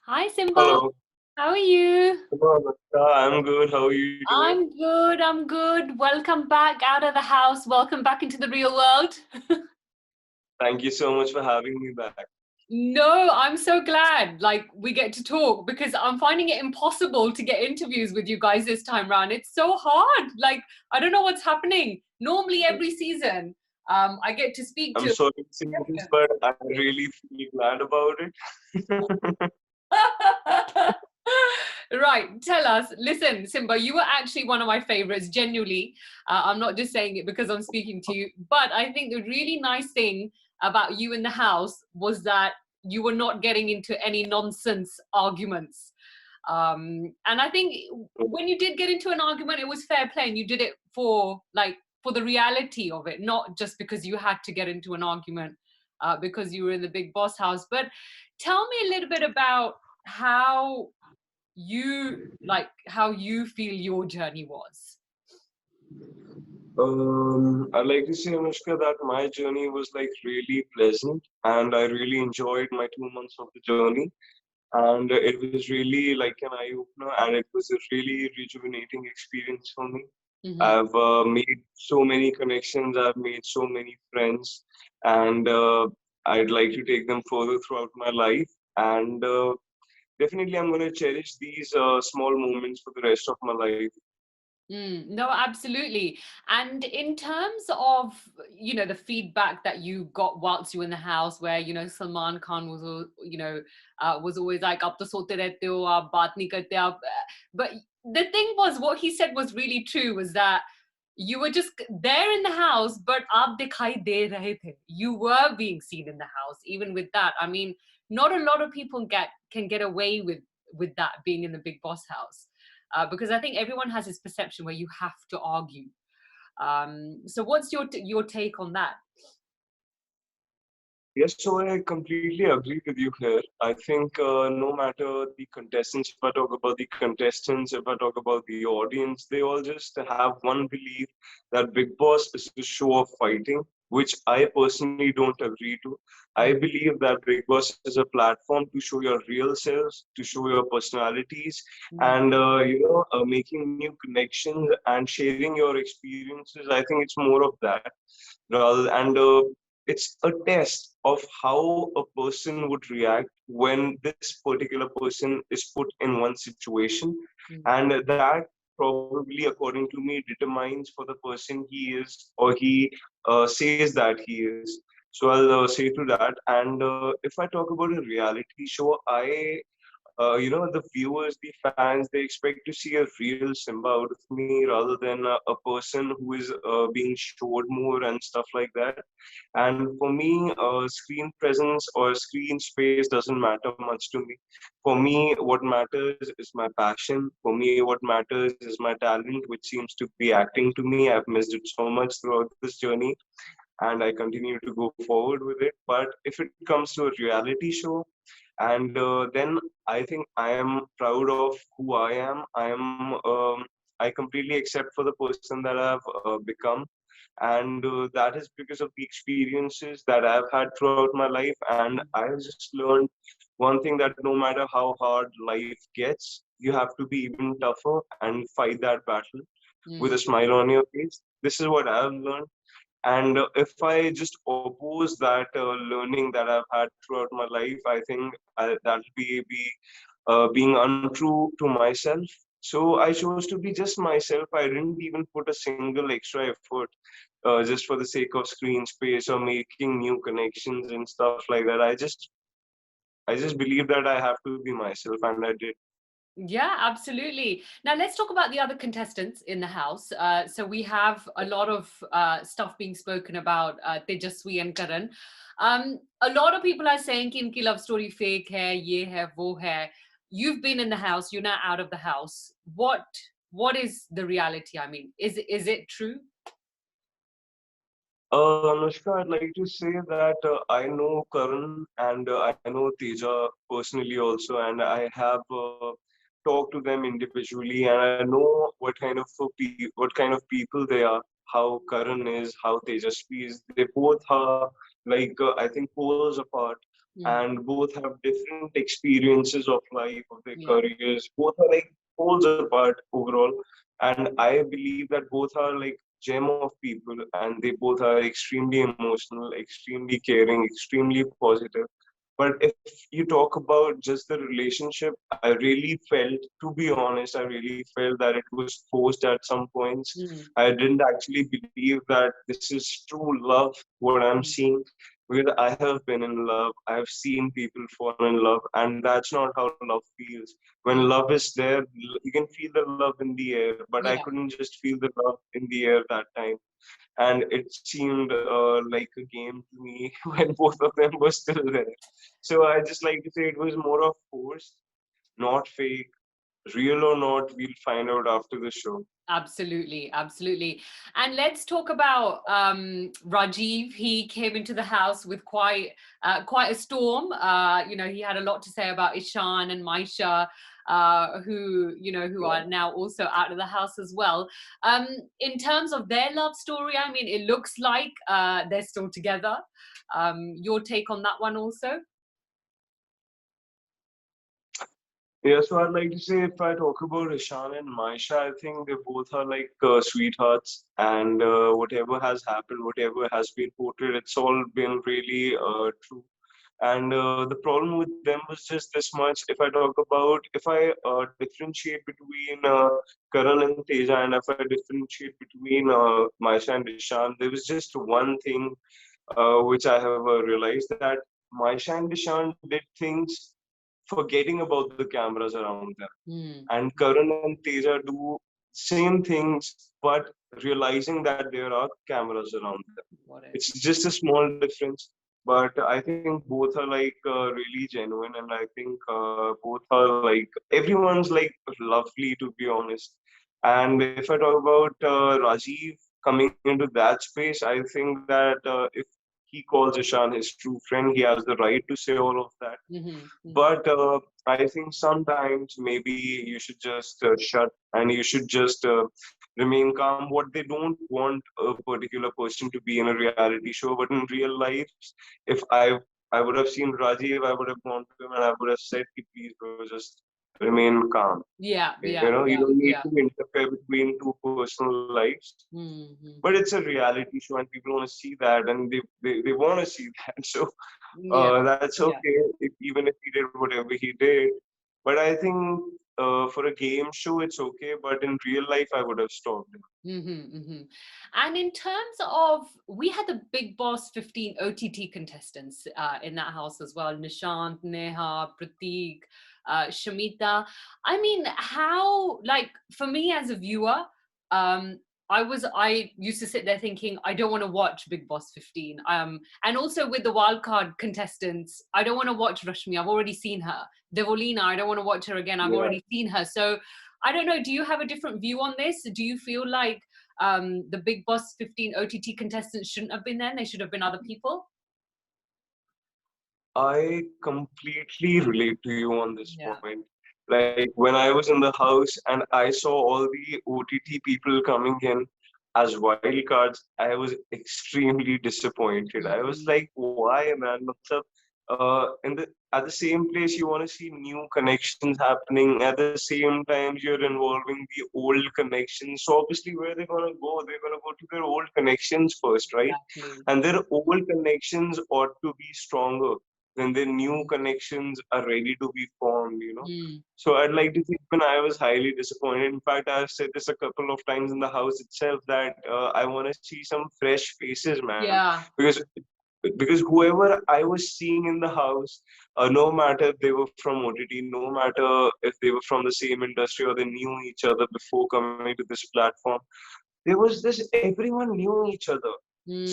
Hi, Simba. Hello. How are you? Hello, Anushka. I'm good. How are you doing? I'm good. I'm good. Welcome back out of the house. Welcome back into the real world. Thank you so much for having me back. No, I'm so glad we get to talk because I'm finding it impossible to get interviews with you guys this time round. It's so hard. I don't know what's happening. Normally every season, I get to speak I'm to sorry to say this, but I really feel glad about it. Right, tell us. Listen, Simba, you were actually one of my favorites, genuinely. I'm not just saying it because I'm speaking to you, but I think the really nice thing about you in the house was that you were not getting into any nonsense arguments. And I think when you did get into an argument, it was fair play, and you did it for the reality of it, not just because you had to get into an argument because you were in the Big Boss house. But tell me a little bit about how how you feel your journey was. I'd like to say, Anushka, that my journey was like really pleasant, and I really enjoyed my 2 months of the journey. And it was really like an eye opener, and it was a really rejuvenating experience for me. Hmm. I've made so many connections, I've made so many friends, and I'd like to take them further throughout my life. And definitely, I'm going to cherish these small moments for the rest of my life. No, absolutely. And in terms of, the feedback that you got whilst you were in the house, where, Salman Khan was, was always like, "Ab to sote rehte ho, aap baat nahi karte, but the thing was, what he said was really true, was that you were just there in the house, but aap dikhai de rahe the. You were being seen in the house, even with that. I mean, not a lot of people can get away with that being in the Big Boss house because I think everyone has this perception where you have to argue. So, what's your take on that? Yes, so I completely agree with you here. I think no matter the contestants, if I talk about the contestants, if I talk about the audience, they all just have one belief that Big Boss is a show of fighting, which I personally don't agree to. I believe that Big Boss is a platform to show your real selves, to show your personalities, Mm. and making new connections and sharing your experiences. I think it's more of that rather and it's a test of how a person would react when this particular person is put in one situation, Mm. and that probably according to me determines for the person he is or he says that he is. So I'll say to that. And if I talk about a reality show, the viewers, the fans, they expect to see a real Simba out of me rather than a person who is being showed more and stuff like that. And for me, screen presence or screen space doesn't matter much to me. For me, what matters is my passion. For me, what matters is my talent, which seems to be acting to me. I've missed it so much throughout this journey, and I continue to go forward with it. But if it comes to a reality show, and then I think I am proud of who I am. I completely accept for the person that I've become, and that is because of the experiences that I've had throughout my life. And I've just learned one thing, that no matter how hard life gets, you have to be even tougher and fight that battle with a Mm. smile on your face. This is what I've learned. And if I just oppose that learning that I've had throughout my life, I think that'll be being untrue to myself. So I chose to be just myself. I didn't even put a single extra effort just for the sake of screen space or making new connections and stuff like that. I just believe that I have to be myself, and I did. Yeah, absolutely. Now let's talk about the other contestants in the house. So we have a lot of stuff being spoken about Tejaswe and Karan. A lot of people are saying कि इनकी love story fake है, ये है, वो है. You've been in the house. You're now out of the house. What is the reality? I mean, is it true? Anushka, I'd like to say that I know Karan and I know Teja personally also, and I have talked to them individually, and I know what kind of people they are, how Karan is, how Tejasvi is. They both are like I think poles apart. Mm. and both have different experiences of life, of their Yeah. careers. Both are like poles apart overall, and I believe that both are like gem of people, and they both are extremely emotional, extremely caring, extremely positive. But if you talk about just the relationship, I really felt, to be honest, I really felt that it was forced at some points. Mm. I didn't actually believe that this is true love, what I'm Mm. seeing, because I have been in love, I have seen people fall in love, and that's not how love feels. When Mm. love is there, you can feel the love in the air, but I Yeah. couldn't just feel the love in the air that time. And it seemed like a game to me when both of them were still there. So I just like to say it was more of forced, not fake. Real or not, we'll find out after the show. Absolutely, absolutely. And let's talk about Rajiv. He came into the house with quite a storm. He had a lot to say about Ishan and Maisha, who Yeah. are now also out of the house as well. In terms of their love story, I mean, it looks like they're still together. Your take on that one also? Yeah, so I'd like to say if I talk about Rashaan and Maisha, I think they both are like sweethearts, and whatever has happened, whatever has been portrayed, it's all been really true. And the problem with them was just this much. If I differentiate between Karan and Teja, and if I differentiate between Maisha and Ishan, there was just one thing which I have realized, that Maisha and Ishan did things forgetting about the cameras around them, Hmm. and Karan and Teja do same things, but realizing that there are cameras around them. Got it. It's just a small difference, but I think both are like really genuine, and I think both are like everyone's like lovely, to be honest. And if I talk about Rajiv coming into that space, I think that if he calls Ishan his true friend, he has the right to say all of that. Hmm. Hmm. But I think sometimes maybe you should just shut, and you should just remain calm. What they don't want a particular person to be in a reality show, but in real life, if I would have seen Rajiv, I would have gone to him and I would have said, "Ki, please, bro, just remain calm. Yeah, You yeah, know, you yeah, don't need yeah. to interfere between two personal lives." Hmm. But it's a reality show, and people want to see that, and they want to see that. So Yeah, that's yeah. okay, even if he did whatever he did. But I think for a game show, it's okay. But in real life, I would have stopped him. And in terms of, we had the Big Boss 15 OTT contestants in that house as well. Nishant, Neha, Prateek, Shamita. I mean, how, like, for me as a viewer, um, I used to sit there thinking, I don't want to watch Big Boss 15. And also with the wildcard contestants, I don't want to watch Rashmi. I've already seen her. Devolina, I don't want to watch her again. I've Yeah. already seen her. So I don't know. Do you have a different view on this? Do you feel like the Big Boss 15 OTT contestants shouldn't have been there? They should have been other people? I completely relate to you on this Yeah. point. Like when I was in the house and I saw all the OTT people coming in as wild cards, I was extremely disappointed. I was Mhm. like, why, man? Matlab, in the at the same place, you want to see new connections happening. At the same time, you're involving the old connections. So obviously, where they're gonna go? They're gonna go to their old connections first, right? Exactly. And their old connections ought to be stronger when the new Mm. connections are ready to be formed, Mm. So I'd like to think when I was highly disappointed. In fact, I've said this a couple of times in the house itself, that I want to see some fresh faces, man. Yeah. Because whoever I was seeing in the house, no matter if they were from OTT, no matter if they were from the same industry or they knew each other before coming to this platform, there was this, everyone knew each other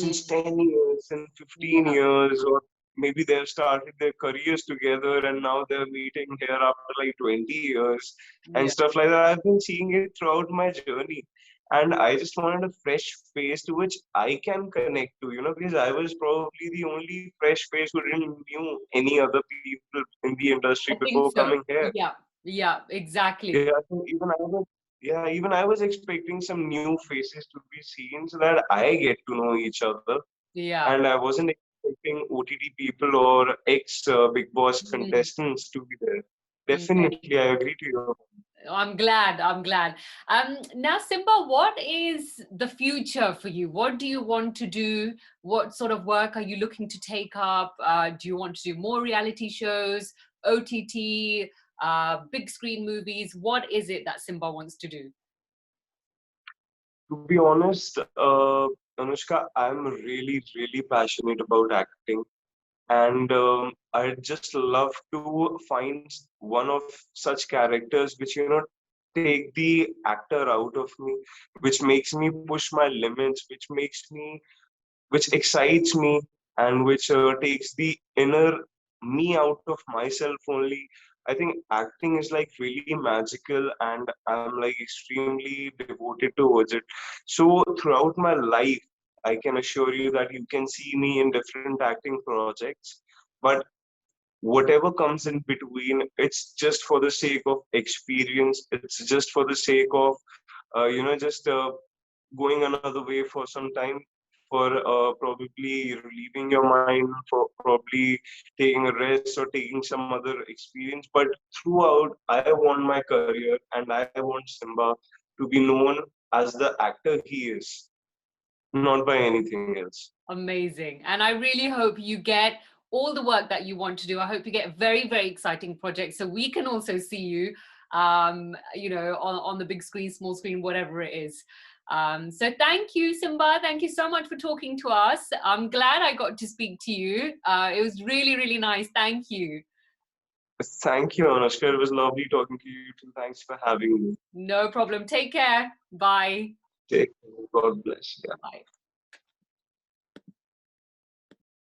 since Mm. 10 years, since 15 Yeah. years, or maybe they've started their careers together and now they're meeting here after like 20 years and Yeah. stuff like that. I've been seeing it throughout my journey. And I just wanted a fresh face to which I can connect to, because I was probably the only fresh face who didn't knew any other people in the industry I before think coming so. here. Yeah. Yeah. Exactly. Yeah, so even I was expecting some new faces to be seen so that I get to know each other, Yeah. and I wasn't expecting expecting OTT people or ex Big Boss Mm, contestants to be there. okay. Definitely, I agree to your point. I'm glad. I'm glad. Now, Simba, what is the future for you? What do you want to do? What sort of work are you looking to take up? Do you want to do more reality shows, OTT, big screen movies? What is it that Simba wants to do? To be honest, Anushka, I'm really, really passionate about acting, and I just love to find one of such characters which take the actor out of me, which makes me push my limits, which excites me, and which takes the inner me out of myself only. I think acting is like really magical, and I'm like extremely devoted towards it. So throughout my life, I can assure you that you can see me in different acting projects, but whatever comes in between, it's just for the sake of experience. It's just for the sake of just going another way for some time, for probably relieving your mind, for probably taking a rest or taking some other experience. But throughout, I want my career and I want Simba to be known as the actor he is, not by anything else. Amazing. And I really hope you get all the work that you want to do. I hope you get very, very exciting projects so we can also see you, on the big screen, small screen, whatever it is. So thank you, Simba. Thank you so much for talking to us. I'm glad I got to speak to you. It was really, really nice. Thank you. Thank you, Anushka. It was lovely talking to you too. Thanks for having me. No problem. Take care. Bye. Take care. God bless. Yeah. Bye.